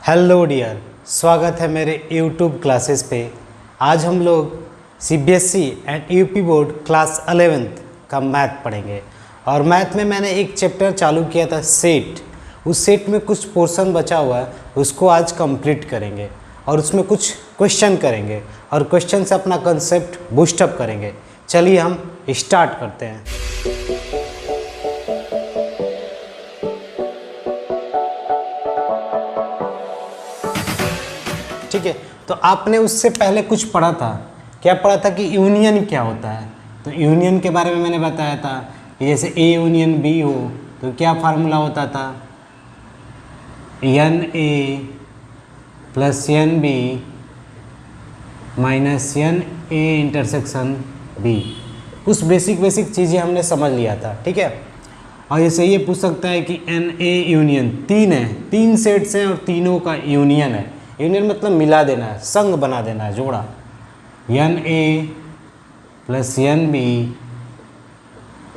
Hello dear, स्वागत है मेरे YouTube क्लासेस पे। आज हम लोग CBSE and UP board class 11th का मैथ पढ़ेंगे। और मैथ में मैंने एक चैप्टर चालू किया था सेट। उस सेट में कुछ पोर्शन बचा हुआ है, उसको आज कंप्लीट करेंगे और उसमें कुछ क्वेश्चन करेंगे और क्वेश्चन से अपना कंसेप्ट बूस्टअप करेंगे। चलिए हम स्टार्ट करते हैं। ठीक है, तो आपने उससे पहले कुछ पढ़ा था। क्या पढ़ा था कि यूनियन क्या होता है। तो यूनियन के बारे में मैंने बताया था कि जैसे ए यूनियन बी हो तो क्या फार्मूला होता था, n A plus n B minus n A intersection B. कुछ बेसिक चीज़ें हमने समझ लिया था। ठीक है, और जैसे ये पूछ सकता है कि एन ए यूनियन तीन है, तीन सेट्स हैं और तीनों का यूनियन है। यूनियन मतलब मिला देना है, संग बना देना है, जोड़ा। N A plus n B.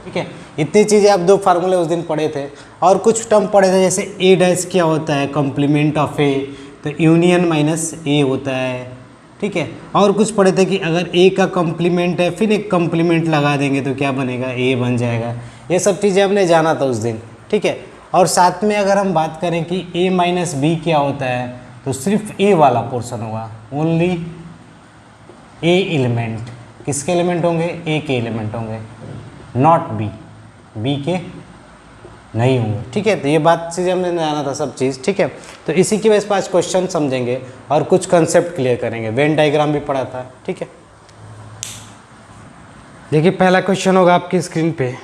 ठीक है, इतनी चीज़ें आप दो फार्मूले उस दिन पढ़े थे। और कुछ टर्म पढ़े थे जैसे ए डैश क्या होता है, कॉम्प्लीमेंट ऑफ ए, तो यूनियन माइनस ए होता है। ठीक है, और कुछ पढ़े थे कि अगर ए का कॉम्प्लीमेंट है फिर एक कॉम्प्लीमेंट लगा देंगे तो क्या बनेगा, ए बन जाएगा। ये सब चीज़ें हमने जाना था उस दिन। ठीक है, और साथ में अगर हम बात करें कि ए माइनस बी क्या होता है तो सिर्फ ए वाला पोर्शन होगा, ओनली ए एलिमेंट। किसके एलिमेंट होंगे, ए के एलिमेंट होंगे, नॉट बी, बी के नहीं होंगे। ठीक है, तो ये बात चीज़ हमने जाना था सब चीज़। ठीक है, तो इसी की वजह से आज क्वेश्चन समझेंगे और कुछ कंसेप्ट क्लियर करेंगे। वेन डायग्राम भी पढ़ा था। ठीक है, देखिए पहला क्वेश्चन होगा आपकी स्क्रीन पे।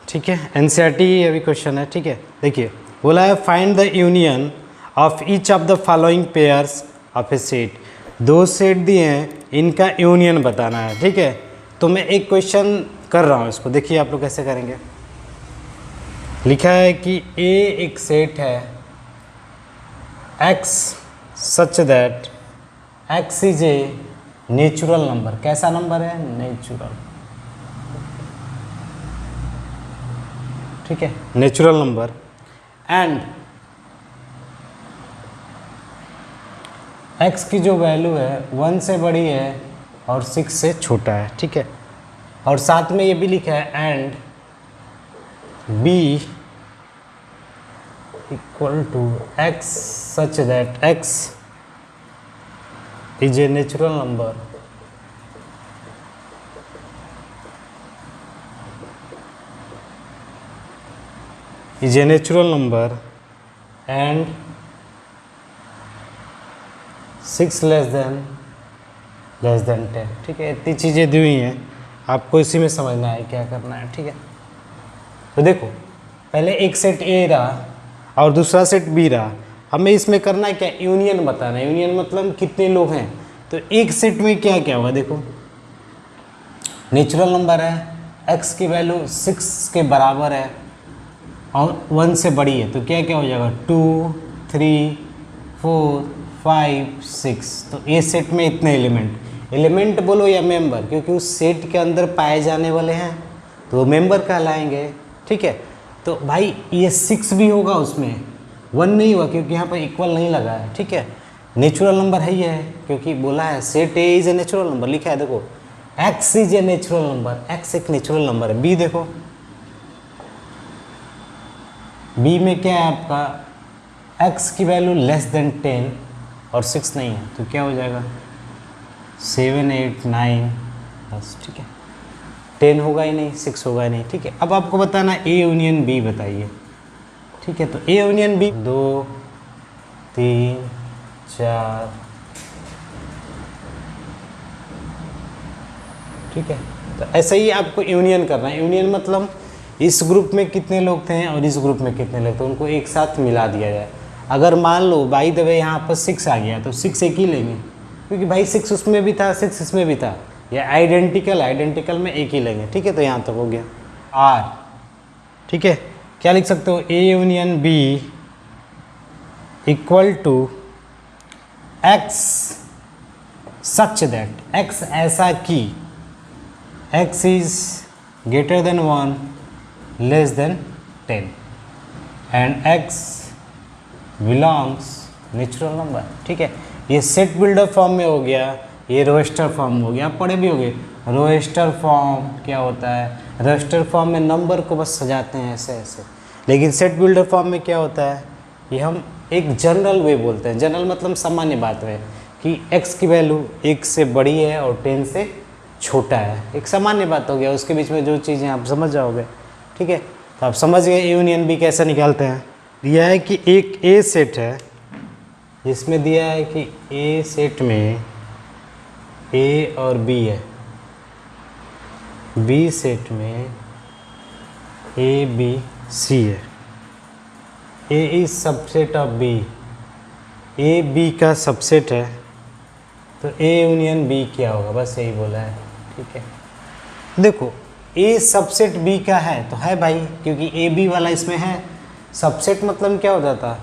ठीक है, एनसीईआरटी अभी क्वेश्चन है। ठीक है, देखिए बोला है find the union of each of the following pairs of A set. दो सेट दिए हैं, इनका यूनियन बताना है। ठीक है, तो मैं एक क्वेश्चन कर रहा हूँ, इसको देखिए आप लोग कैसे करेंगे। लिखा है कि ए एक सेट है x such that x is a natural number. कैसा नंबर है, नेचुरल। ठीक है, नेचुरल नंबर। एंड x की जो वैल्यू है 1 से बड़ी है और 6 से छोटा है। ठीक है, और साथ में ये भी लिखा है and b equal to x such that x is a natural number and 6 less than 10। ठीक है, इतनी चीज़ें दी हुई हैं, आपको इसी में समझना है क्या करना है। ठीक है, तो देखो पहले एक सेट ए रहा और दूसरा सेट बी रहा। हमें इसमें करना है क्या, यूनियन बताना है। यूनियन मतलब कितने लोग हैं। तो एक सेट में क्या क्या होगा, देखो नेचुरल नंबर है, x की वैल्यू 6 के बराबर है और 1 से बड़ी है, तो क्या क्या हो जाएगा, 2 3 4 5 6। तो ए सेट में इतने एलिमेंट बोलो या मेंबर, क्योंकि उस सेट के अंदर पाए जाने वाले हैं तो मेंबर कहलाएंगे। ठीक है, तो भाई ये 6 भी होगा, उसमें 1 नहीं हुआ क्योंकि यहाँ पर इक्वल नहीं लगा है। ठीक है, नेचुरल नंबर है ये, क्योंकि बोला है set A is a natural number. लिखा है देखो x is a natural number, x एक नेचुरल नंबर है। b देखो, b में क्या है आपका, x की वैल्यू लेस देन 10 और 6 नहीं है, तो क्या हो जाएगा 7 8 9 बस। ठीक है, 10 होगा ही नहीं, 6 होगा ही नहीं। ठीक है, अब आपको बताना ए यूनियन बी बताइए। ठीक है, तो ए यूनियन बी 2 3 4। ठीक है, तो ऐसे ही आपको यूनियन करना है। यूनियन मतलब इस ग्रुप में कितने लोग थे और इस ग्रुप में कितने लोग थे, उनको एक साथ मिला दिया जाए। अगर मान लो बाई द वे यहाँ पर 6 आ गया तो 6 एक ही लेंगे, क्योंकि भाई 6 उसमें भी था 6 इसमें भी था, या आइडेंटिकल में एक ही लेंगे। ठीक है, तो यहाँ तक हो गया आर। ठीक है, क्या लिख सकते हो, A union B equal to X such that, X ऐसा कि x is greater than 1 less than 10 and x belongs natural number, ठीक है। ये सेट बिल्डर फॉर्म में हो गया, ये रोस्टर फॉर्म में हो गया, आप पढ़े भी होंगे। रोस्टर फॉर्म क्या होता है, रोस्टर फॉर्म में नंबर को बस सजाते हैं ऐसे ऐसे, लेकिन सेट बिल्डर फॉर्म में क्या होता है, ये हम एक जनरल वे बोलते हैं। जनरल मतलब सामान्य बात है कि x की वैल्यू 1 से बड़ी है और 10 से छोटा है, एक सामान्य बात हो गया। उसके बीच में जो चीज़ें आप समझ जाओगे, ठीक है। तो आप समझ गए ए यूनियन बी कैसे निकालते हैं। दिया है कि एक ए सेट है जिसमें दिया है कि ए सेट में ए और बी है, बी सेट में ए बी सी है, A is subset of B, A B का सबसेट है, तो ए यूनियन बी क्या होगा, बस यही बोला है, ठीक है। देखो ए सबसेट बी का है तो है भाई, क्योंकि ए बी वाला इसमें है। सबसेट मतलब क्या होता था,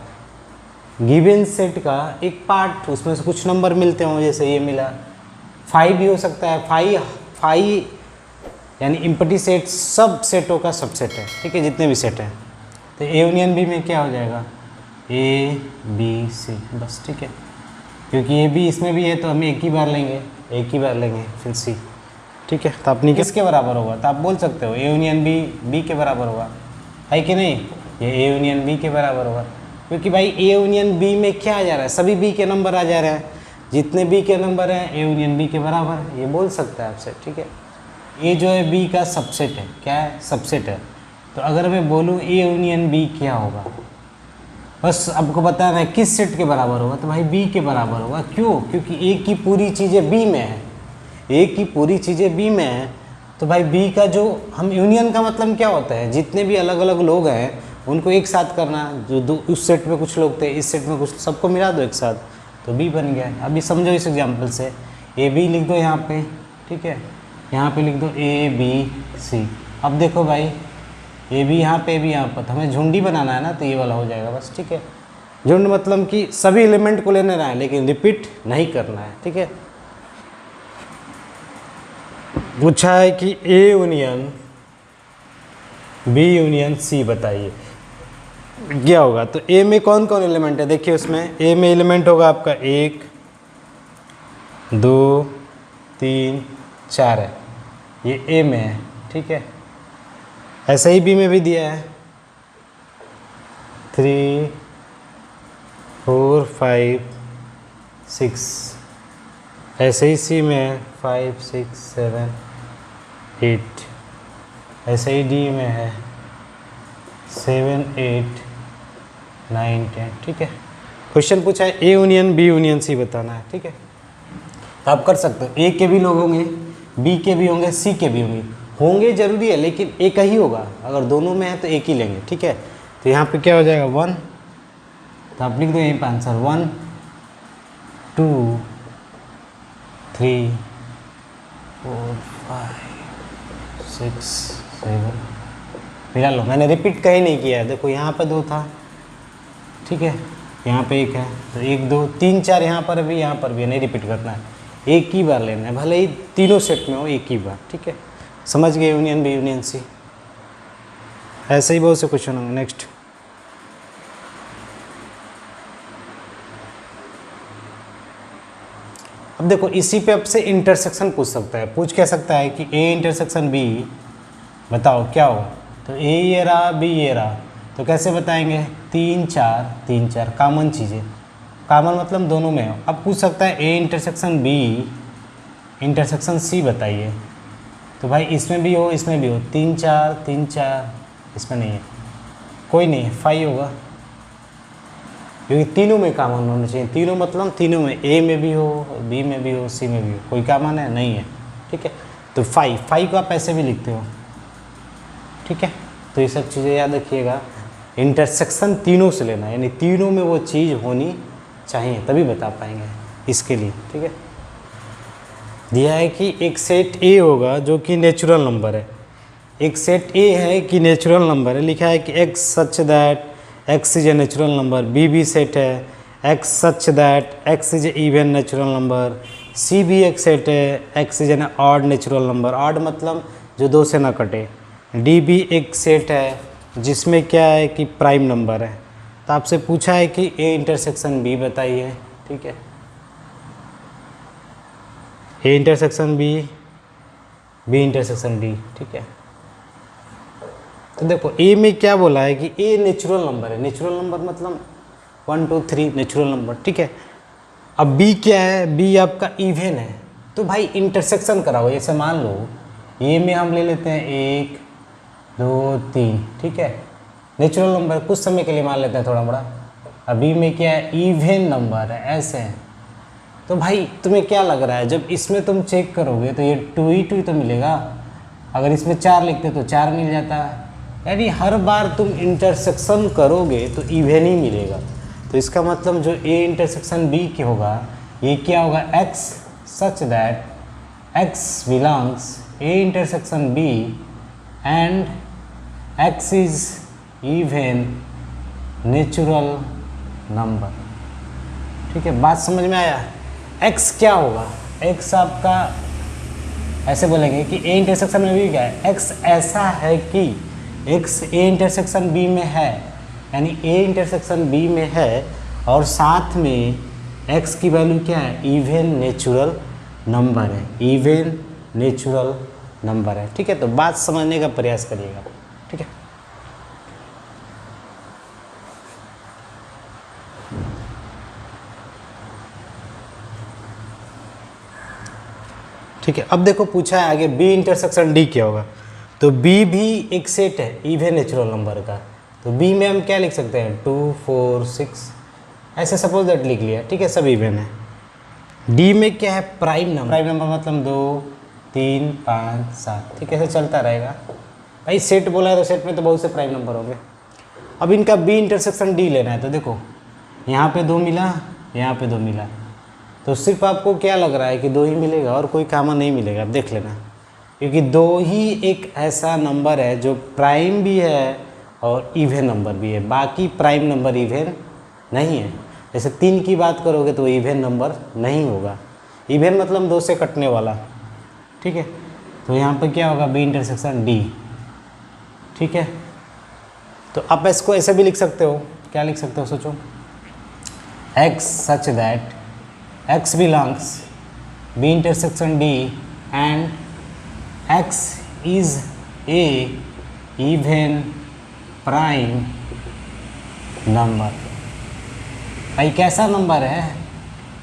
गिवन सेट का एक पार्ट, उसमें से कुछ नंबर मिलते हों, जैसे ये मिला 5 भी हो सकता है। 5 यानी इम्पटी सेट सब सेटों का सबसेट है, ठीक है, जितने भी सेट हैं। तो ए यूनियन बी में क्या हो जाएगा, ए बी सी, बस, ठीक है। क्योंकि ए बी इसमें भी है तो हम एक ही बार लेंगे, फिर सी, ठीक है। तो अपनी किसके बराबर होगा, तो आप बोल सकते हो ए यूनियन बी बी के बराबर होगा, है कि नहीं। ये ए यूनियन बी के बराबर होगा, क्योंकि भाई ए यूनियन बी में क्या आ जा रहा है, सभी बी के नंबर आ जा रहे हैं, जितने बी के नंबर हैं ए यूनियन बी के बराबर, ये बोल सकता है आपसे, ठीक है। ये जो है बी का सबसेट है, क्या है, सबसेट है। तो अगर मैं बोलूँ ए यूनियन बी क्या होगा, बस आपको बताना है किस सेट के बराबर होगा, तो भाई बी के बराबर होगा। क्यों, क्योंकि ए की पूरी चीज़ें बी में है, ए की पूरी चीज़ें बी में है, तो भाई बी का जो हम यूनियन का मतलब क्या होता है, जितने भी अलग अलग लोग हैं उनको एक साथ करना, जो दो उस सेट में कुछ लोग थे, इस सेट में कुछ, सबको मिला दो एक साथ, तो बी बन गया। अभी समझो इस एग्जाम्पल से, ए बी लिख दो यहाँ पे, ठीक है, यहाँ पे लिख दो ए बी सी। अब देखो भाई ए बी यहाँ पे, भी यहाँ पर, तो हमें झुंडी बनाना है ना, तो ये वाला हो जाएगा बस, ठीक है। झुंड मतलब कि सभी एलिमेंट को लेने रहा है लेकिन रिपीट नहीं करना है, ठीक है। पूछा है कि A union B union C बताइए क्या होगा। तो ए में कौन कौन एलिमेंट है, देखिए उसमें ए में एलिमेंट होगा आपका 1 2 3 4 है, ये ए में है, ठीक है। ऐसे ही बी में भी दिया है 3 4 5 6, ऐसे ही सी में है 5 6 7 8, ऐसे ही डी में है 7 8 9 10, ठीक है। क्वेश्चन पूछा है A union B union C बताना है, ठीक है। तो आप कर सकते हो, ए के भी लोग होंगे, बी के भी होंगे, सी के भी होंगे जरूरी है, लेकिन एक ही होगा, अगर दोनों में है तो एक ही लेंगे, ठीक है। तो यहाँ पे क्या हो जाएगा 1, तो आप लिख दो यहीं पर आंसर 1 2 3 4 5 6 7, मिला लो, मैंने रिपीट कहीं नहीं किया है। देखो यहाँ पे 2 था, ठीक है, यहाँ पे 1 है, तो 1 2 3 4 यहाँ पर भी, यहाँ पर भी नहीं रिपीट करना है, एक ही बार लेना है, भले ही तीनों सेट में हो एक ही बार, ठीक है। समझ गए यूनियन बी यूनियन सी। ऐसे ही बहुत से क्वेश्चन होंगे। नेक्स्ट, अब देखो इसी पे आपसे इंटरसेक्शन पूछ सकता है, पूछ क्या सकता है कि ए इंटरसेक्शन बी बताओ क्या हो। तो ए ये रहा, बी ये रहा, तो कैसे बताएंगे, 3 4 कॉमन चीज़ें, कॉमन मतलब दोनों में हो। अब पूछ सकता है A intersection B intersection C बताइए, तो भाई इसमें भी हो इसमें भी हो, 3 4 इसमें नहीं है, कोई नहीं है, 5 होगा, क्योंकि तीनों में कॉमन होना चाहिए। तीनों मतलब तीनों में, ए में भी हो, बी में भी हो, सी में भी हो, कोई कॉमन है नहीं है, ठीक है। तो 5 को आप ऐसे भी लिखते हो, ठीक है। तो ये सब चीज़ें याद रखिएगा, इंटरसेक्शन तीनों से लेना है, यानी तीनों में वो चीज़ होनी चाहिए तभी बता पाएंगे इसके लिए, ठीक है। दिया है कि एक सेट ए होगा जो कि नेचुरल नंबर है, एक सेट ए है कि नेचुरल नंबर है, लिखा है कि x such that x is a natural number, B भी सेट है x such that x is a even natural number, C भी एक सेट है x is an odd natural number, odd मतलब जो 2 से ना कटे, डी भी एक सेट है जिसमें क्या है कि प्राइम नंबर है, तो आपसे पूछा है कि ए इंटरसेक्शन बी बताइए, ठीक है। A intersection B, B intersection D, ठीक है। तो देखो ए में क्या बोला है कि ए नेचुरल नंबर है, नेचुरल नंबर मतलब 1 2 3 नेचुरल नंबर, ठीक है। अब बी क्या है, बी आपका इवन है। तो भाई इंटरसेक्शन कराओ, जैसे मान लो ए में हम ले लेते हैं 1 2 3, ठीक है, नेचुरल नंबर कुछ समय के लिए मान लेते हैं थोड़ा बड़ा। अब बी में क्या है, इवन नंबर है, ऐसे है। तो भाई तुम्हें क्या लग रहा है, जब इसमें तुम चेक करोगे तो ये 2 ही तो मिलेगा, अगर इसमें 4 लिखते तो 4 मिल जाता है, यानी हर बार तुम इंटरसेक्शन करोगे तो इवन ही मिलेगा। तो इसका मतलब जो ए इंटरसेक्शन बी के होगा, ये क्या होगा, X such that X belongs A intersection B and X is even natural number, ठीक है। बात समझ में आया। x क्या होगा, x आपका ऐसे बोलेंगे कि ए इंटरसेक्शन में भी क्या है, x ऐसा है कि x ए इंटरसेक्शन बी में है, यानी ए इंटरसेक्शन बी में है और साथ में x की वैल्यू क्या है, इवन नेचुरल नंबर है, इवन नेचुरल नंबर है, ठीक है। तो बात समझने का प्रयास करिएगा, ठीक है। ठीक है, अब देखो पूछा है आगे बी इंटरसेक्शन डी क्या होगा। तो बी भी एक सेट है इवन नेचुरल नंबर का, तो बी में हम क्या लिख सकते हैं, 2 4 6 ऐसे सपोज दैट लिख लिया, ठीक है, सब इवन है। डी में क्या है, प्राइम नंबर, प्राइम नंबर मतलब 2 3 5 7, ठीक है, ऐसे चलता रहेगा। भाई सेट बोला है तो सेट में तो बहुत से प्राइम नंबर होंगे। अब इनका बी इंटरसेक्शन डी लेना है, तो देखो यहाँ पे 2 मिला, यहाँ पे 2 मिला, तो सिर्फ आपको क्या लग रहा है कि 2 ही मिलेगा और कोई कॉमन नहीं मिलेगा, आप देख लेना, क्योंकि 2 ही एक ऐसा नंबर है जो प्राइम भी है और इवन नंबर भी है, बाकी प्राइम नंबर इवन नहीं है। जैसे 3 की बात करोगे तो इवन नंबर नहीं होगा, इवन मतलब 2 से कटने वाला, ठीक है। तो यहाँ पर क्या होगा, बी इंटरसेक्शन डी, ठीक है। तो आप इसको ऐसे भी लिख सकते हो, क्या लिख सकते हो सोचो, x such that x belongs B intersection D and x is a even prime number। भाई कैसा नंबर है,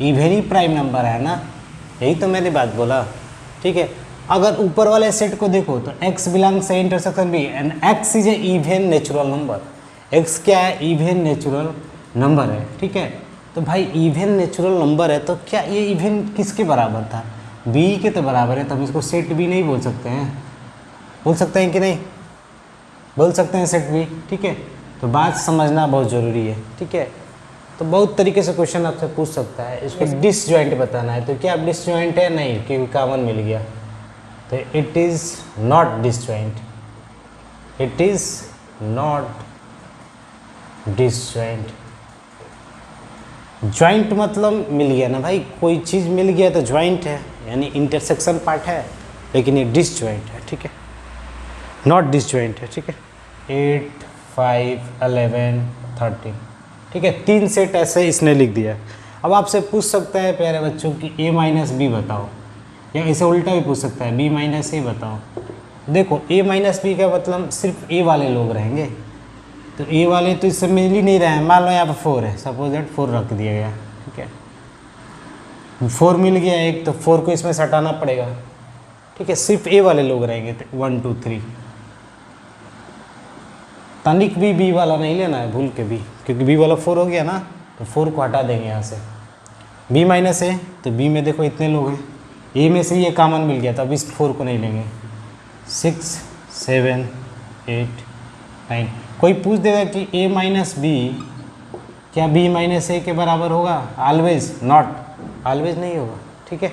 इवन ही प्राइम नंबर है ना, यही तो मैंने बात बोला, ठीक है। अगर ऊपर वाले सेट को देखो तो x belongs A intersection B and x is a even natural number, x क्या है, इवन नेचुरल नंबर है, ठीक है। तो भाई इवन नेचुरल नंबर है तो क्या ये इवन किसके बराबर था, b के तो बराबर है, तो हम इसको सेट b नहीं बोल सकते हैं, बोल सकते हैं कि नहीं, बोल सकते हैं सेट b, ठीक है। तो बात समझना बहुत ज़रूरी है, ठीक है। तो बहुत तरीके से क्वेश्चन आपसे पूछ सकता है, इसको डिसजॉइंट बताना है, तो क्या डिसजॉइंट है, नहीं, क्योंकि कॉमन मिल गया, तो it is not disjoint, it is not disjoint. Joint मतलब मिल गया ना भाई, कोई चीज़ मिल गया तो जॉइंट है, यानी इंटरसेक्शन पार्ट है, लेकिन ये डिसजॉइंट है, ठीक है, नॉट डिसजॉइंट है, ठीक है। 8 5 11 13, ठीक है, 3 सेट ऐसे इसने लिख दिया। अब आपसे पूछ सकता है प्यारे बच्चों कि a माइनस बी बताओ, या इसे उल्टा भी पूछ सकता है b माइनस ए बताओ। देखो a माइनस बी का मतलब सिर्फ a वाले लोग रहेंगे, तो ए वाले तो इससे मिल ही नहीं रहे हैं। मान लो यहाँ पर 4 है, सपोज दैट 4 रख दिया गया, ठीक है, 4 मिल गया एक, तो 4 को इसमें सटाना पड़ेगा, ठीक है, सिर्फ ए वाले लोग रहेंगे, 1 2 3। तनिक भी बी वाला नहीं लेना है भूल के भी, क्योंकि बी वाला 4 हो गया ना, तो 4 को हटा देंगे यहाँ से। बी माइनस ए, तो बी में देखो इतने लोग हैं, ए में से ये कॉमन मिल गया, तो अब इस 4 को नहीं लेंगे। 6 7 8 9, कोई पूछ देगा कि a माइनस बी क्या b माइनस ए के बराबर होगा, ऑलवेज नॉट, ऑलवेज नहीं होगा, ठीक है।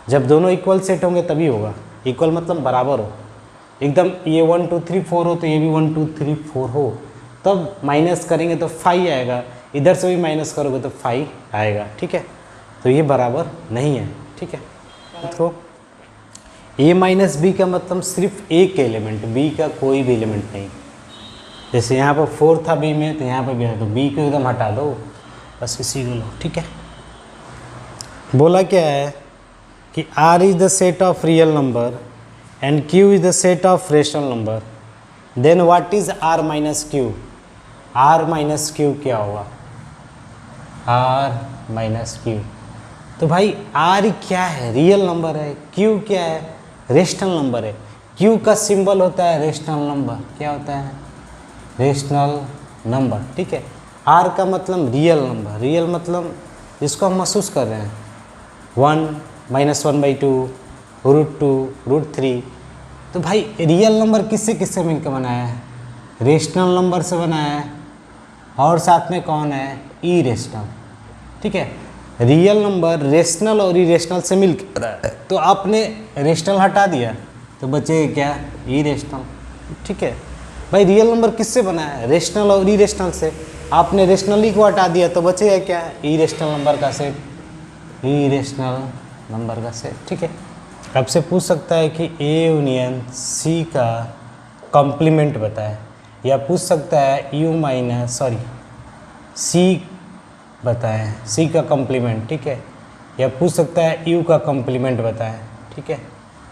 जब दोनों इक्वल सेट होंगे तभी होगा, इक्वल मतलब बराबर हो, एकदम ये 1 2 3 4 हो तो ये भी 1 2 3 4 हो, तब माइनस करेंगे तो 5 आएगा, इधर से भी माइनस करोगे तो 5 आएगा, ठीक है। तो ये बराबर नहीं है, ठीक है। तो a माइनस बी का मतलब सिर्फ एक एलिमेंट, b का कोई भी एलिमेंट नहीं, जैसे यहाँ पर 4 था बी में, तो यहाँ पर भी है, तो बी को एकदम हटा दो, बस इसी को लो। ठीक है, बोला क्या है कि R is the set of real number and Q is the set of rational number, then what is R minus Q. R minus Q क्या होगा? R minus Q. तो भाई R क्या है? रियल नंबर है। Q क्या है? Rational number है। Q का सिंबल होता है रेशनल नंबर। क्या होता है? Rational number. ठीक है, R का मतलब रियल नंबर। रियल मतलब जिसको हम महसूस कर रहे हैं, 1 -1/2 √2 √3। तो भाई रियल नंबर किससे किससे मिलकर बनाया है? रेशनल नंबर से बनाया है, और साथ में कौन है? इरेशनल। ठीक है, रियल नंबर रेशनल और इरेशनल से मिलकर, तो आपने रेशनल हटा दिया तो बचेगा क्या? इरेशनल। ठीक है भाई, रियल नंबर किससे बना है? रेशनल और इरेशनल से। आपने रेशनली को हटा दिया तो बचेगा क्या? इरेशनल नंबर का सेट। इरेशनल नंबर का सेट। ठीक है, आपसे पूछ सकता है कि A यूनियन C का कॉम्प्लीमेंट बताए, या पूछ सकता है C बताएं, C का कॉम्प्लीमेंट। ठीक है, या पूछ सकता है U का कॉम्प्लीमेंट बताएं। ठीक है,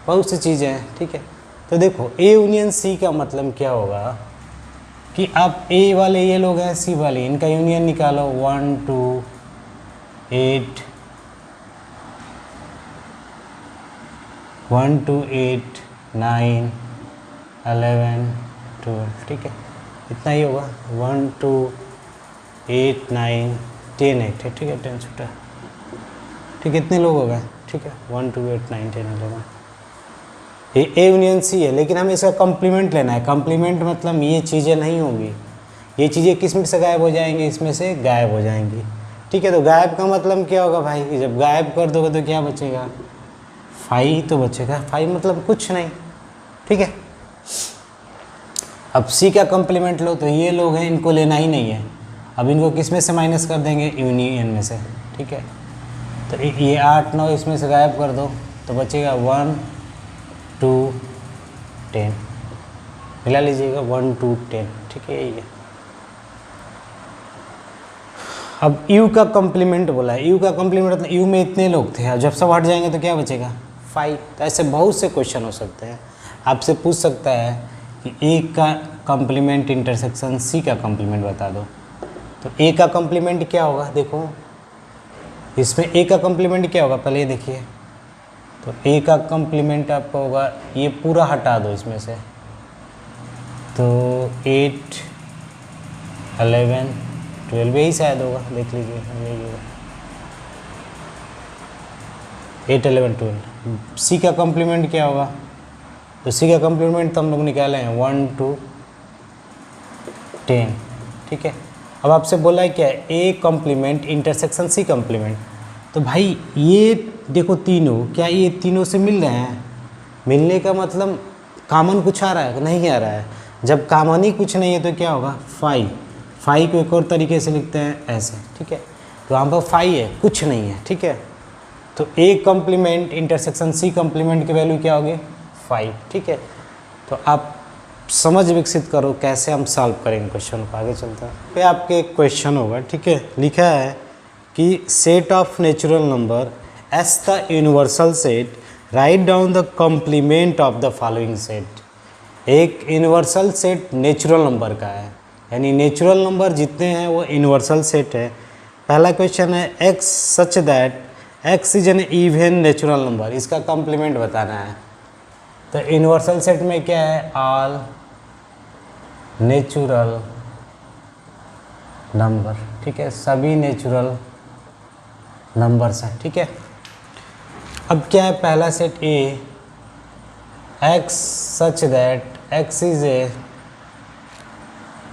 बहुत सी चीज़ें हैं। ठीक है, तो देखो A यूनियन C का मतलब क्या होगा कि आप A वाले ये लोग हैं, C वाले, इनका यूनियन निकालो। 1 2 8 1 2 8 9 11 12। ठीक है, इतना ही होगा। 1 2 8 9 10 8 है। ठीक है, 10 छूटा। ठीक है, इतने लोग हो गए। ठीक है, 1 2 8 9 10 11। ये A यूनियन C है, लेकिन हमें इसका कॉम्प्लीमेंट लेना है। कॉम्प्लीमेंट मतलब ये चीज़ें नहीं होंगी, ये चीज़ें किस में से गायब हो जाएंगी? इसमें से गायब हो जाएंगी। ठीक है, तो गायब का मतलब क्या होगा भाई? कि जब गायब कर दोगे तो क्या बचेगा? 5 तो बचेगा। 5 मतलब कुछ नहीं। ठीक है, अब C का कॉम्प्लीमेंट लो, तो ये लोग हैं, इनको लेना ही नहीं है। अब इनको किस में से माइनस कर देंगे? यूनियन में से। ठीक है, तो ये 8 9 इसमें से गायब कर दो तो बचेगा 1 2 10। मिला लीजिएगा 1 2 10। ठीक है, यही है। अब U का कॉम्प्लीमेंट बोला है। U का कॉम्प्लीमेंट मतलब U में इतने लोग थे, अब जब सब हट जाएंगे तो क्या बचेगा? 5। तो ऐसे बहुत से क्वेश्चन हो सकते हैं। आपसे पूछ सकता है कि A का कॉम्प्लीमेंट इंटरसेक्शन C का कॉम्प्लीमेंट बता दो। तो A का कॉम्प्लीमेंट क्या होगा? देखो इसमें A का कॉम्प्लीमेंट क्या होगा, पहले ये देखिए। तो A का कॉम्प्लीमेंट आपका होगा, ये पूरा हटा दो इसमें से, तो 8 11 12 यही शायद होगा, देख लीजिए। यही होगा 8 11 12। C का कॉम्प्लीमेंट क्या होगा? तो C का कॉम्प्लीमेंट तो हम लोग निकाले हैं 1 2 10। ठीक है, अब आपसे बोला है क्या? A complement intersection C complement. तो भाई ये देखो तीनों, क्या ये तीनों से मिल रहे हैं? मिलने का मतलब कॉमन कुछ आ रहा है? नहीं आ रहा है। जब कॉमन ही कुछ नहीं है तो क्या होगा? 5 को एक और तरीके से लिखते हैं ऐसे। ठीक है, तो यहाँ पर 5 है, कुछ नहीं है। ठीक है, तो A complement intersection C complement की वैल्यू क्या होगी? 5। ठीक है, तो आप समझ विकसित करो कैसे हम सॉल्व करेंगे क्वेश्चन को। आगे चलता है पे आपके एक क्वेश्चन होगा। ठीक है, लिखा है कि set of natural number as the universal set, write down the complement of the following set. एक यूनिवर्सल सेट नेचुरल नंबर का है, यानी नेचुरल नंबर जितने हैं वो यूनिवर्सल सेट है। पहला क्वेश्चन है x such that x is an even natural number, इसका कॉम्प्लीमेंट बताना है। तो यूनिवर्सल सेट में क्या है? All natural number. ठीक है, सभी नेचुरल नंबर्स हैं। ठीक है, अब क्या है? पहला set A, x such that x is a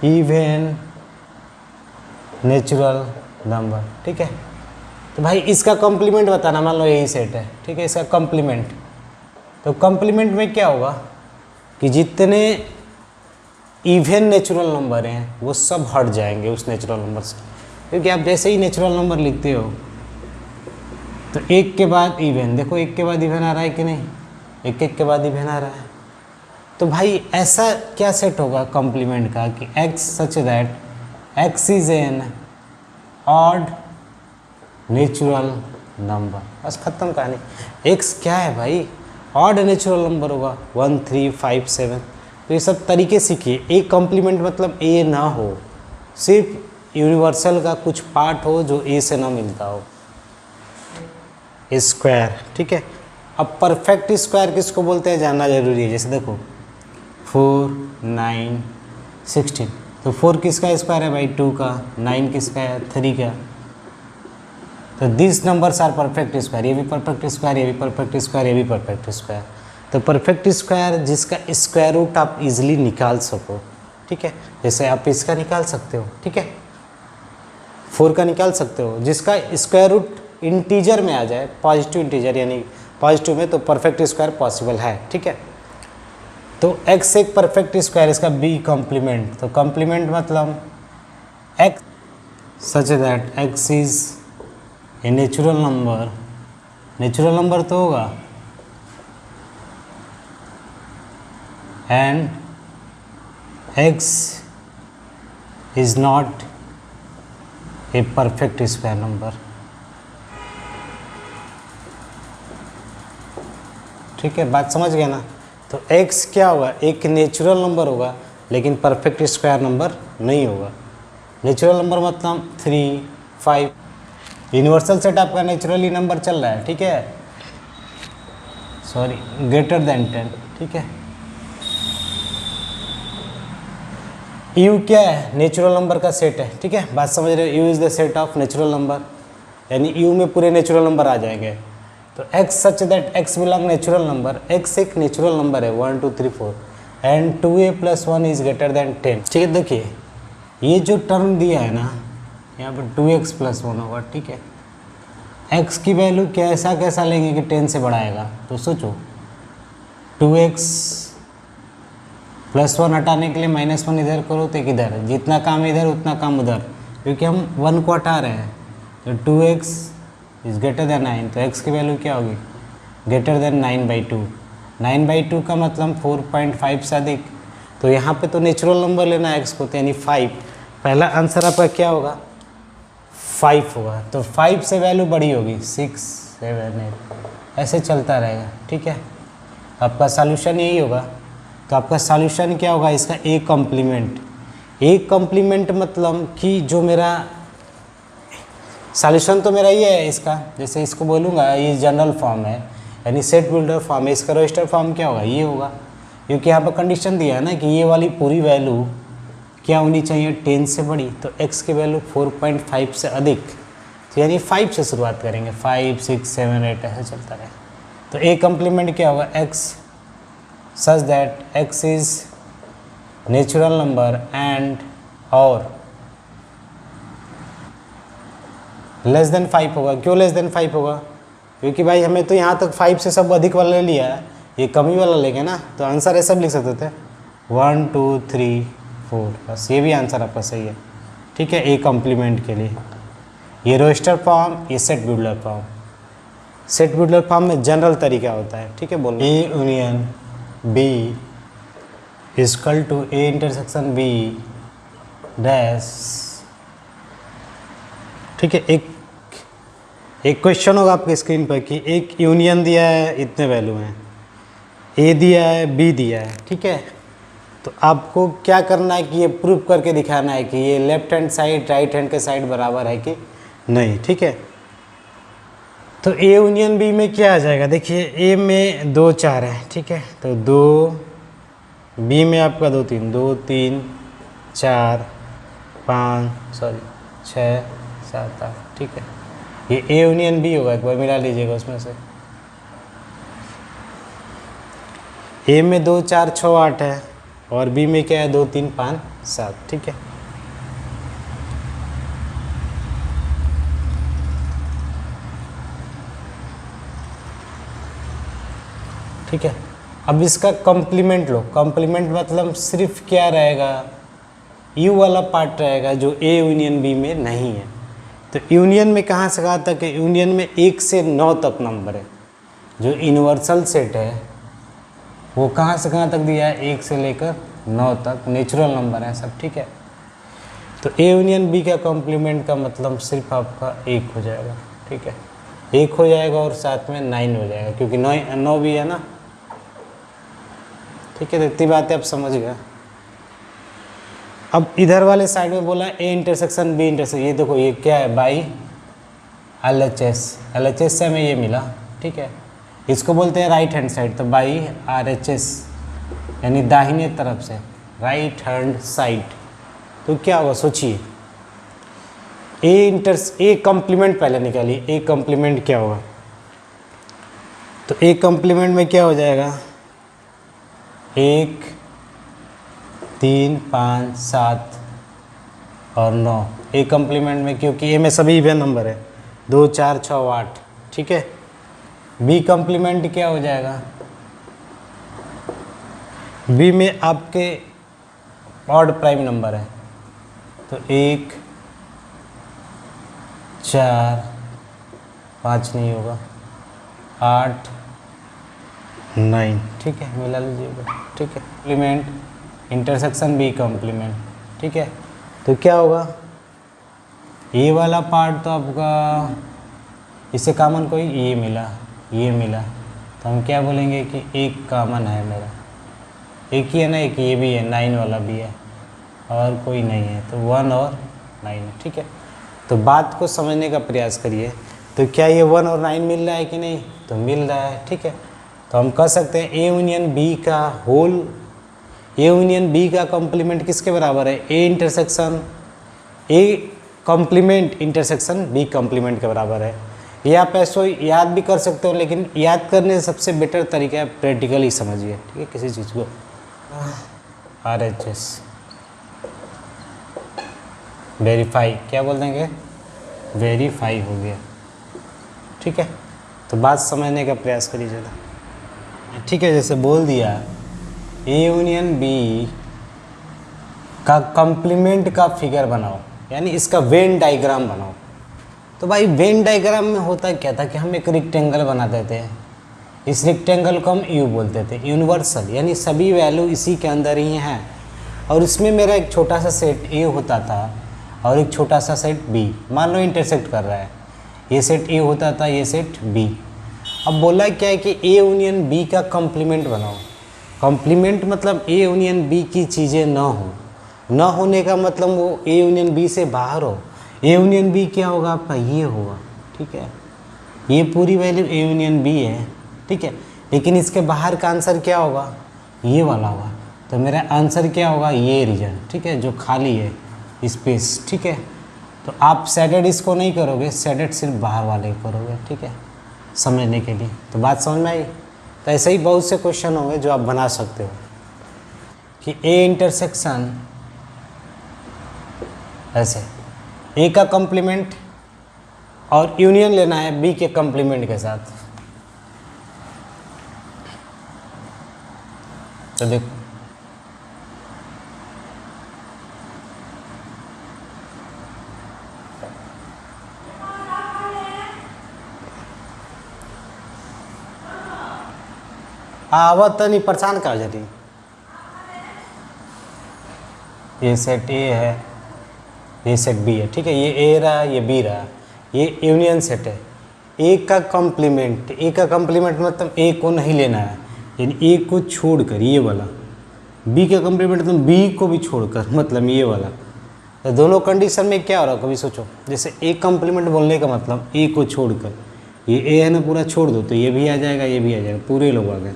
even natural number. ठीक है, तो भाई इसका कॉम्प्लीमेंट बताना। मान लो यही सेट है। ठीक है, इसका कॉम्प्लीमेंट, तो कॉम्प्लीमेंट में क्या होगा कि जितने इवन नेचुरल नंबर हैं वो सब हट जाएंगे उस नेचुरल नंबर से, क्योंकि आप जैसे ही नेचुरल नंबर लिखते हो तो एक के बाद इवन, देखो एक के बाद इवन आ रहा है कि नहीं? एक एक के बाद इवन आ रहा है। तो भाई ऐसा क्या सेट होगा कॉम्प्लीमेंट का कि x such that x is an odd natural number, बस खत्म कहानी। x क्या है भाई, ऑड नेचुरल नंबर होगा 1 3 5 7। तो ये सब तरीके सीखिए। एक कॉम्प्लीमेंट मतलब ए ना हो, सिर्फ यूनिवर्सल का कुछ पार्ट हो जो ए से ना मिलता हो। स्क्वायर, ठीक है। अब परफेक्ट स्क्वायर किसको बोलते हैं जानना जरूरी है। जैसे देखो 4 9 16, तो 4 किसका स्क्वायर है भाई, 2 का। 9 किसका है, 3 का। तो this numbers are perfect square, ये भी परफेक्ट स्क्वायर, ये भी परफेक्ट स्क्वायर, ये भी परफेक्ट स्क्वायर। तो परफेक्ट स्क्वायर जिसका स्क्वायर रूट आप इजीली निकाल सको, ठीक है। जैसे आप इसका निकाल सकते हो, ठीक है, 4 का निकाल सकते हो, जिसका स्क्वायर रूट इंटीजर में आ जाए, पॉजिटिव इंटीजर यानी पॉजिटिव में, तो परफेक्ट स्क्वायर पॉसिबल है, ठीक है। तो x एक परफेक्ट स्क्वायर, इसका b कॉम्प्लीमेंट। तो कॉम्प्लीमेंट मतलब x such that x is a natural number, natural number तो होगा, and x is not a perfect square number, ठीक है। बात समझ गए ना। तो x क्या होगा, एक नेचुरल नंबर होगा लेकिन परफेक्ट स्क्वायर नंबर नहीं होगा। नेचुरल नंबर मतलब 3 5, यूनिवर्सल सेट आपका नेचुरली नंबर चल रहा है, ठीक है, सॉरी ग्रेटर देन 10, ठीक है। u क्या है, नेचुरल नंबर का सेट है, ठीक है। बात समझ रहे हो, u is the set of natural number, यानी u में पूरे नेचुरल नंबर आ जाएंगे। तो x such that x belong natural number, x एक नेचुरल नंबर है 1 2 3 4, and 2a + 1 is greater then 10, ठीक है। देखिए ये जो टर्म दिया है ना, यहाँ पर 2x + 1 होगा, ठीक है। x की वैल्यू कैसा कैसा लेंगे कि 10 से बढ़ाएगा, तो सोचो 2x + 1 हटाने के लिए -1 इधर करो तो एक इधर, जितना काम इधर उतना काम उधर, क्योंकि हम 1 को हटा रहे हैं। तो 2x इज ग्रेटर देन 9, तो x की वैल्यू क्या होगी, ग्रेटर देन 9/2। 9/2 का मतलब 4.5 से अधिक। तो यहाँ पे तो नेचुरल नंबर लेना है x को, तो यानी 5। पहला आंसर आपका क्या होगा, 5 होगा। तो 5 से वैल्यू बड़ी होगी 6 7 8, ऐसे चलता रहेगा, ठीक है। आपका सॉल्यूशन यही होगा। तो आपका सॉल्यूशन क्या होगा, इसका a कॉम्प्लीमेंट। a कॉम्प्लीमेंट मतलब कि जो मेरा सॉल्यूशन तो मेरा ये है इसका, जैसे इसको बोलूँगा ये जनरल फॉर्म है, यानी सेट बिल्डर फॉर्म है, इसका रजिस्टर फॉर्म क्या होगा, ये होगा। क्योंकि यहाँ पर कंडीशन दिया है ना कि ये वाली पूरी वैल्यू क्या होनी चाहिए, 10 से बड़ी। तो x की वैल्यू 4.5 से अधिक, तो यानी 5 से शुरुआत करेंगे, 5 6 7 8 ऐसे चलता रहे। तो a कॉम्प्लीमेंट क्या होगा, x such that x is natural number and और लेस देन 5 होगा। क्यों लेस देन 5 होगा, क्योंकि भाई हमें तो यहाँ तक 5 से सब अधिक वाला ले लिया है, ये कमी वाला लेंगे ना, तो आंसर ऐसा भी लिख सकते थे 1 2 3 4, बस ये भी आंसर आपका सही है, ठीक है। a कॉम्प्लीमेंट के लिए ये रजिस्टर फॉर्म, ये set builder form. Set builder form में जनरल तरीका होता है, ठीक है। बोलो a union b equal to a intersection b dash, ठीक है। एक क्वेश्चन होगा आपके स्क्रीन पर कि एक यूनियन दिया है, इतने वैल्यू हैं, a दिया है b दिया है, ठीक है। तो आपको क्या करना है कि ये प्रूव करके दिखाना है कि ये left hand side right hand के साइड बराबर है कि नहीं, ठीक है। तो a यूनियन b में क्या आ जाएगा, देखिए a में 2 4 है, ठीक है। तो 2, b में आपका 2 3 2 3 4 5 6 7 8, ठीक है। ये a यूनियन b होगा, एक बार मिला लीजिएगा उसमें से। a में 2 4 6 8 है और b में क्या है 2 3 5 7, ठीक है। ठीक है। अब इसका कॉम्प्लीमेंट लो। कॉम्प्लीमेंट मतलब सिर्फ क्या रहेगा, u वाला पार्ट रहेगा जो a यूनियन b में नहीं है। तो यूनियन में कहाँ से कहाँ तक है, यूनियन में 1 से 9 तक नंबर है। जो यूनिवर्सल सेट है वो कहाँ से कहाँ तक दिया है, 1 से लेकर 9 तक नेचुरल नंबर है सब, ठीक है। तो ए यूनियन बी का कॉम्प्लीमेंट का मतलब सिर्फ आपका 1 हो जाएगा, ठीक है। 1 हो जाएगा और साथ में 9 हो जाएगा, क्योंकि 9 भी है ना, ठीक है। तो इतनी बातें आप समझ गए। अब इधर वाले साइड में बोला ए इंटरसेक्शन बी इंटरसेक्शन, ये देखो ये क्या है, बाई LHS से हमें ये मिला, ठीक है। इसको बोलते हैं राइट हैंड साइड, तो बाई RHS यानी दाहिने तरफ से, राइट हैंड साइड। तो क्या होगा सोचिए, ए कॉम्प्लीमेंट पहले निकालिए, ए कॉम्प्लीमेंट क्या होगा। तो ए कॉम्प्लीमेंट में क्या हो जाएगा, 1 3 5 7 और 9। ए कॉम्प्लीमेंट में, क्योंकि ए में सभी इवन नंबर है, 2 4 6 8, ठीक है। बी कॉम्प्लीमेंट क्या हो जाएगा, बी में आपके ऑड प्राइम नंबर है, तो 1 4 5 नहीं होगा, 8 9, ठीक है, मिला लीजिएगा, ठीक है। कॉम्प्लीमेंट इंटरसेक्शन बी कॉम्प्लीमेंट, ठीक है। तो क्या होगा, ये वाला पार्ट तो आपका इससे कॉमन कोई ये मिला, तो हम क्या बोलेंगे कि एक कॉमन है मेरा, एक ही है ना, एक ये भी है, 9 वाला भी है और कोई नहीं है, तो 1 और 9 है, ठीक है। तो बात को समझने का प्रयास करिए, तो क्या ये 1 और 9 मिल रहा है कि नहीं, तो मिल रहा है, ठीक है। तो हम कह सकते हैं ए यूनियन बी का कॉम्प्लीमेंट किसके बराबर है, A complement intersection B complement के बराबर है। ये आप ऐसे याद भी कर सकते हो, लेकिन याद करने से सबसे बेटर तरीका है प्रैक्टिकली समझिए, ठीक है, किसी चीज़ को। RHS वेरीफाई, क्या बोल देंगे, वेरीफाई हो गया, ठीक है। तो बात समझने का प्रयास करिए ज़रा, ठीक है। जैसे बोल दिया ए यूनियन बी का कॉम्प्लीमेंट का फिगर बनाओ, यानी इसका वेन डायग्राम बनाओ। तो भाई वेन डायग्राम में होता क्या था कि हम एक रेक्टेंगल बनाते थे, इस रेक्टेंगल को हम यू बोलते थे, यूनिवर्सल, यानी सभी वैल्यू इसी के अंदर ही हैं। और इसमें मेरा एक छोटा सा सेट ए होता था और एक छोटा सा सेट बी, मान लो इंटरसेक्ट कर रहा है, ये सेट ए होता था, ये सेट बी। अब बोला क्या है कि ए यूनियन बी का कॉम्प्लीमेंट बनाओ। कॉम्प्लीमेंट मतलब ए यूनियन बी की चीज़ें न होने का मतलब वो ए यूनियन बी से बाहर हो। ए यूनियन बी क्या होगा आपका, ये होगा, ठीक है। ये पूरी वैल्यू ए यूनियन बी है, ठीक है। लेकिन इसके बाहर का आंसर क्या होगा, ये वाला होगा। तो मेरा आंसर क्या होगा, ये रीजन, ठीक है, जो खाली है स्पेस, ठीक है। तो आप सेडेड इसको नहीं करोगे, सेडेड सिर्फ बाहर वाले करोगे, ठीक है, समझने के लिए। तो बात समझ में आई। तो ऐसे ही बहुत से क्वेश्चन होंगे जो आप बना सकते हो कि ए इंटरसेक्शन ऐसे, ए का कॉम्प्लीमेंट और यूनियन लेना है बी के कॉम्प्लीमेंट के साथ। तो देखो आवत नहीं, परेशान कर जाती। ये सेट ए है, ये सेट बी है, ठीक है। ये ए रहा, ये बी रहा, ये यूनियन सेट है। ए का कॉम्प्लीमेंट मतलब ए को नहीं लेना है, यानी ए को छोड़कर ये वाला। बी का कॉम्प्लीमेंट मतलब बी को भी छोड़कर, मतलब ये वाला। तो दोनों कंडीशन में क्या हो रहा है कभी सोचो। जैसे ए कॉम्प्लीमेंट बोलने का मतलब ए को छोड़कर, ये ए है ना पूरा छोड़ दो तो ये भी आ जाएगा, ये भी आ जाएगा, पूरे लोग आ गए।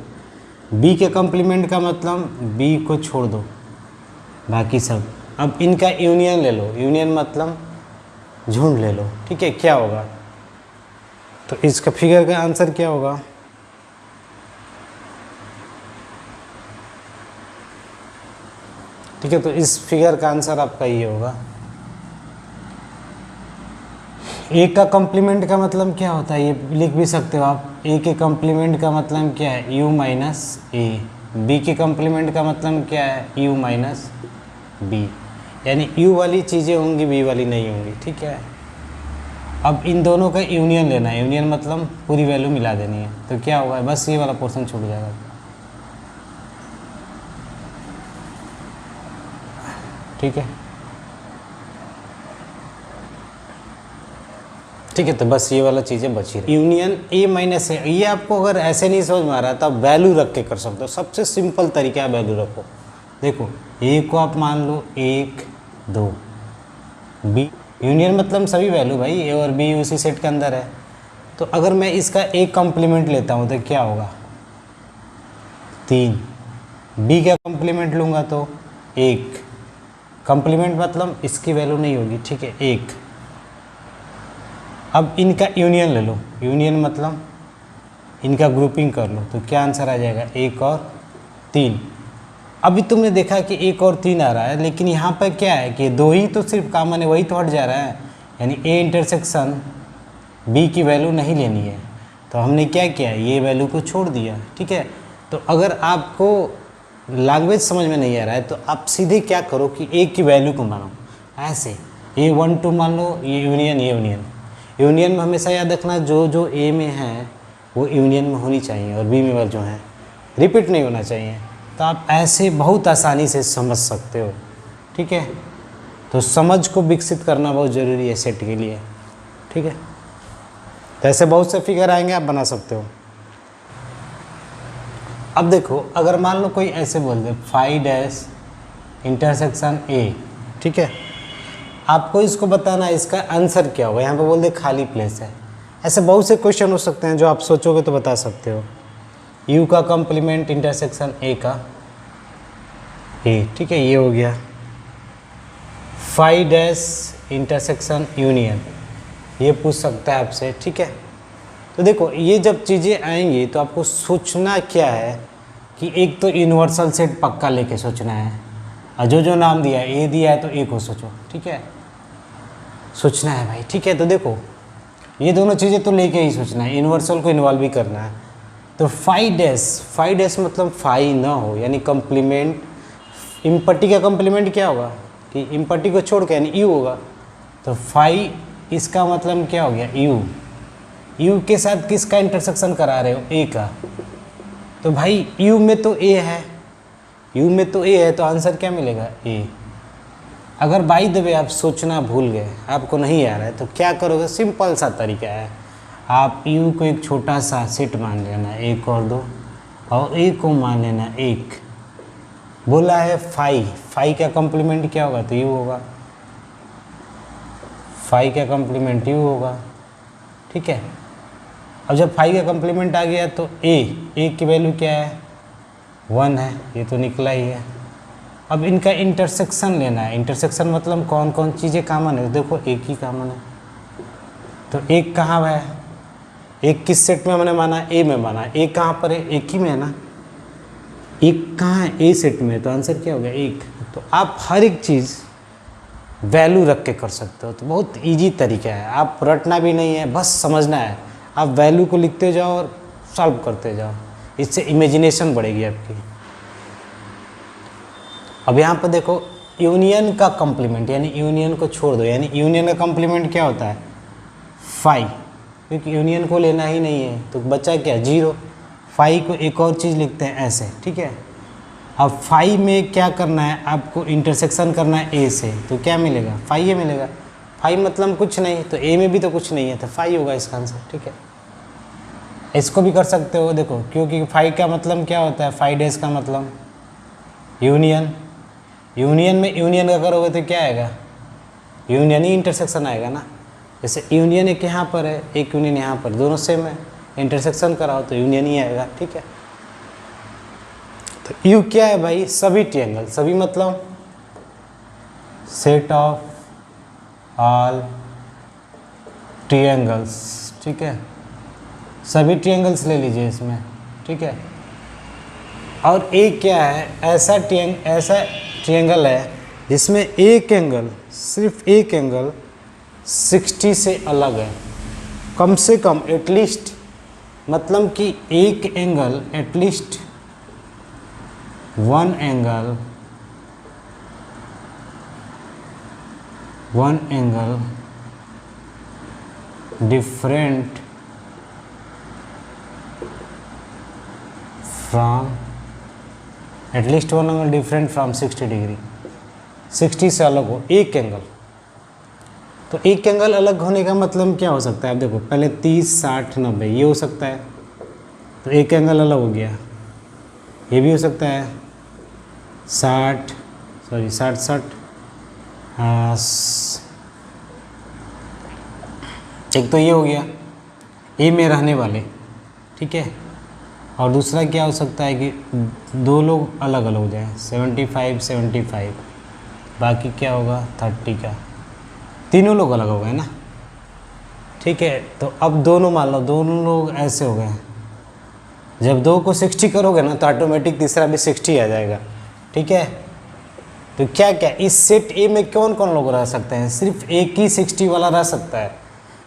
बी के कॉम्प्लीमेंट का मतलब बी को छोड़ दो बाकी सब। अब इनका यूनियन ले लो, यूनियन मतलब झुंड ले लो, ठीक है। क्या होगा, तो इसका फिगर का आंसर क्या होगा, ठीक है। तो इस फिगर का आंसर आपका ये होगा। ए का कॉम्प्लीमेंट का मतलब क्या होता है, ये लिख भी सकते हो आप। ए के कॉम्प्लीमेंट का मतलब क्या है, यू माइनस ए। बी के कॉम्प्लीमेंट का मतलब क्या है, यू माइनस बी, यानी यू वाली चीज़ें होंगी, बी वाली नहीं होंगी, ठीक है। अब इन दोनों का यूनियन लेना है, यूनियन मतलब पूरी वैल्यू मिला देनी है। तो क्या होगा, बस ये वाला पोर्शन छूट जाएगा। ठीक है। ठीक है, तो बस ये वाला चीज़ें बची रही। यूनियन ए माइनस ए, ये आपको अगर ऐसे नहीं समझ में आ रहा तो आप वैल्यू रख के कर सकते हो। सबसे सिंपल तरीका है वैल्यू रखो। देखो ए को आप मान लो 1 2, बी यूनियन मतलब सभी वैल्यू भाई, ए और बी उसी सेट के अंदर है। तो अगर मैं इसका एक कॉम्प्लीमेंट लेता हूँ तो क्या होगा 3, बी का कॉम्प्लीमेंट लूँगा तो 1, कॉम्प्लीमेंट मतलब इसकी वैल्यू नहीं होगी, ठीक है 1। अब इनका यूनियन ले लो, यूनियन मतलब इनका ग्रुपिंग कर लो, तो क्या आंसर आ जाएगा 1 और 3। अभी तुमने देखा कि 1 और 3 आ रहा है, लेकिन यहाँ पर क्या है कि 2 ही तो सिर्फ कॉमन है, वही तो हट जा रहा है, यानी ए इंटरसेक्शन बी की वैल्यू नहीं लेनी है। तो हमने क्या किया, ये वैल्यू को छोड़ दिया, ठीक है। तो अगर आपको लैंग्वेज समझ में नहीं आ रहा है तो आप सीधे क्या करो कि ए की वैल्यू को मानो, ऐसे A1 2 मान लो, ये यूनियन ये यूनियन। यूनियन में हमेशा याद रखना जो जो ए में है वो यूनियन में होनी चाहिए और बी में जो है रिपीट नहीं होना चाहिए। तो आप ऐसे बहुत आसानी से समझ सकते हो, ठीक है। तो समझ को विकसित करना बहुत ज़रूरी है सेट के लिए, ठीक है। तो ऐसे बहुत से फिगर आएंगे, आप बना सकते हो। अब देखो अगर मान लो कोई ऐसे बोल दे 5 इंटरसेक्शन ए, ठीक है, आपको इसको बताना है इसका आंसर क्या होगा। यहाँ पे बोल दे खाली प्लेस है। ऐसे बहुत से क्वेश्चन हो सकते हैं जो आप सोचोगे तो बता सकते हो। यू का कॉम्प्लीमेंट इंटरसेक्शन ए का ए, ठीक है, ये हो गया। 5 इंटरसेक्शन यूनियन, ये पूछ सकता है आपसे, ठीक है। तो देखो ये जब चीज़ें आएंगी तो आपको सोचना क्या है कि एक तो यूनिवर्सल सेट पक्का लेके सोचना है, और जो जो नाम दिया है ए दिया है तो ए को सोचो, ठीक है, सोचना है भाई, ठीक है। तो देखो ये दोनों चीज़ें तो लेके ही सोचना है, यूनिवर्सल को इन्वॉल्व भी करना है। तो 5 मतलब 5 ना हो, यानी कॉम्प्लीमेंट इम्पट्टी का कॉम्प्लीमेंट क्या होगा कि इम्पट्टी को छोड़ के यानी यू होगा। तो 5 इसका मतलब क्या हो गया यू, यू के साथ किसका इंटरसेक्शन करा रहे हो, ए का। तो भाई यू में तो ए है, यू में तो ए है, तो आंसर क्या मिलेगा ए। अगर बाई द वे आप सोचना भूल गए, आपको नहीं आ रहा है, तो क्या करोगे, सिंपल सा तरीका है, आप यू को एक छोटा सा सेट मान लेना 1 और 2, और ए को मान लेना 1। बोला है 5 का कॉम्प्लीमेंट क्या होगा, तो यू होगा, 5 का कॉम्प्लीमेंट यू होगा, ठीक है। अब जब 5 का कॉम्प्लीमेंट आ गया तो ए की वैल्यू क्या है 1 है, ये तो निकला ही है। अब इनका इंटरसेक्शन लेना है, इंटरसेक्शन मतलब कौन कौन चीज़ें कॉमन है, देखो एक ही कॉमन है। तो एक कहाँ है, एक किस सेट में हमने माना, ए में माना, एक कहाँ पर है, एक ही में है ना, एक कहाँ है ए सेट में, तो आंसर क्या हो गया 1। तो आप हर एक चीज़ वैल्यू रख के कर सकते हो। तो बहुत इजी तरीका है, आप रटना भी नहीं है, बस समझना है। आप वैल्यू को लिखते जाओ और सॉल्व करते जाओ, इससे इमेजिनेशन बढ़ेगी आपकी। अब यहाँ पर देखो यूनियन का कॉम्प्लीमेंट, यानी यूनियन को छोड़ दो, यानी यूनियन का कॉम्प्लीमेंट क्या होता है 5, क्योंकि यूनियन को लेना ही नहीं है, तो बचा क्या 0। 5 को एक और चीज़ लिखते हैं ऐसे, ठीक है। अब 5 में क्या करना है, आपको इंटरसेक्शन करना है ए से, तो क्या मिलेगा 5 ये मिलेगा। 5 मतलब कुछ नहीं, तो ए में भी तो कुछ नहीं है, तो 5 होगा इसका आंसर, ठीक है। इसको भी कर सकते हो, देखो क्योंकि 5 का मतलब क्या होता है, 5 का मतलब यूनियन, यूनियन में यूनियन का करोगे तो क्या आएगा, यूनियन ही इंटरसेक्शन आएगा ना। जैसे यूनियन एक यहाँ पर है, एक यूनियन यहाँ पर, दोनों सेम है, इंटरसेक्शन कराओ तो यूनियन ही आएगा, ठीक है। तो यू क्या है भाई, सभी ट्रायंगल, सभी मतलब सेट ऑफ ऑल ट्रायंगल्स, ठीक है, सभी ट्रायंगल्स ले लीजिए इसमें, ठीक है। और एक क्या है, ऐसा ट्रायंगल है जिसमें एक एंगल, सिर्फ एक एंगल 60 से अलग है, कम से कम एटलीस्ट, मतलब कि एक angle at least one angle different from, at least one angle different from 60 degree, 60 से अलग हो एक एंगल। तो एक एंगल अलग होने का मतलब क्या हो सकता है? अब देखो पहले 30, 60, 90 ये हो सकता है, तो एक एंगल अलग हो गया। ये भी हो सकता है 60 हाँ, एक तो ये हो गया ए में रहने वाले, ठीक है। और दूसरा क्या हो सकता है कि दो लोग अलग अलग हो जाए, 75, बाकी क्या होगा 30 का, तीनों लोग अलग हो गए ना, ठीक है। तो अब दोनों मान लो दोनों लोग ऐसे हो गए, जब 2 को 60 करोगे ना तो ऑटोमेटिक तीसरा भी 60 आ जाएगा, ठीक है। तो क्या क्या इस सेट ए में कौन कौन लोग रह सकते हैं? सिर्फ एक ही 60 वाला रह सकता है,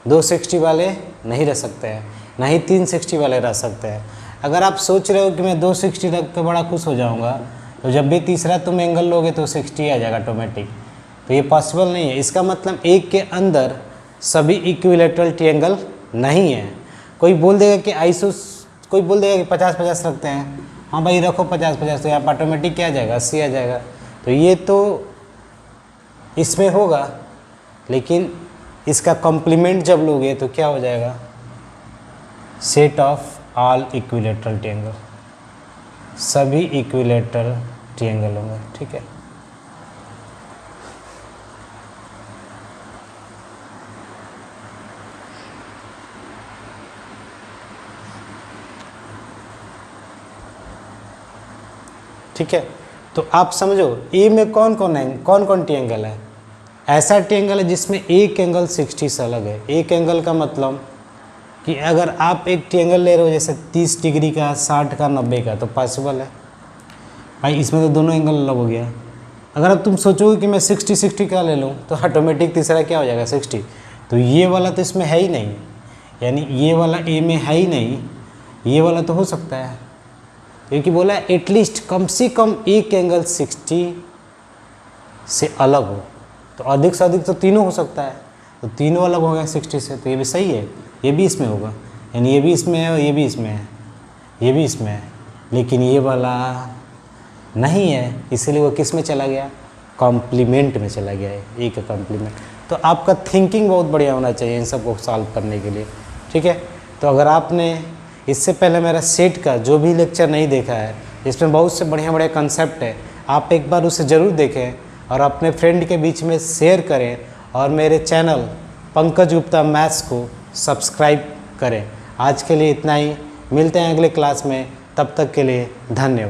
2 60 वाले नहीं रह सकते हैं, ना ही 3 60 वाले रह सकते हैं। अगर आप सोच रहे हो कि मैं 2 60 रख के बड़ा खुश हो जाऊंगा, तो जब भी तीसरा तुम एंगल लोगे तो 60 आ जाएगा ऑटोमेटिक, तो ये पॉसिबल नहीं है। इसका मतलब एक के अंदर सभी इक्विलैटरल ट्रायंगल नहीं है। कोई बोल देगा कि कोई बोल देगा कि 50-50 रखते हैं, हाँ भाई रखो 50-50, तो यहाँ पर ऑटोमेटिक क्या आ जाएगा 80 आ जाएगा। तो ये तो इसमें होगा, लेकिन इसका कॉम्प्लीमेंट जब लोगे तो क्या हो जाएगा? Set of all equilateral triangle, सभी इक्विलैटरल ट्रायंगल होंगे, ठीक है। ठीक है, तो आप समझो ए में कौन कौन ट्रायंगल है? ऐसा ट्रायंगल है जिसमें एक एंगल 60 से अलग है। एक एंगल का मतलब कि अगर आप एक ट्रायंगल ले रहे हो जैसे 30 डिग्री का, 60 का, 90 का, तो पॉसिबल है भाई, इसमें तो दोनों एंगल अलग हो गया। अगर अब तुम सोचोगे कि मैं 60 का ले लूँ तो ऑटोमेटिक तीसरा क्या हो जाएगा 60, तो ये वाला तो इसमें है ही नहीं, यानी ये वाला ए में है ही नहीं, ये वाला तो हो सकता है, क्योंकि बोला एटलीस्ट कम से कम एक एंगल 60 से अलग हो। तो अधिक से अधिक तो तीनों हो सकता है, तो तीनों अलग हो गया 60 से, तो ये भी सही है, ये भी इसमें होगा, यानी ये भी इसमें है और ये भी इसमें है, ये भी इसमें है, लेकिन ये वाला नहीं है, इसलिए वो किस में चला गया? कॉम्प्लीमेंट में चला गया है, ए का कॉम्प्लीमेंट। तो आपका थिंकिंग बहुत बढ़िया होना चाहिए इन सबको सॉल्व करने के लिए, ठीक है। तो अगर आपने इससे पहले मेरा सेट का जो भी लेक्चर नहीं देखा है, इसमें बहुत से बढ़िया बढ़िया कंसेप्ट है, आप एक बार उसे ज़रूर देखें और अपने फ्रेंड के बीच में शेयर करें, और मेरे चैनल पंकज गुप्ता मैथ्स को सब्सक्राइब करें। आज के लिए इतना ही, मिलते हैं अगले क्लास में, तब तक के लिए धन्यवाद।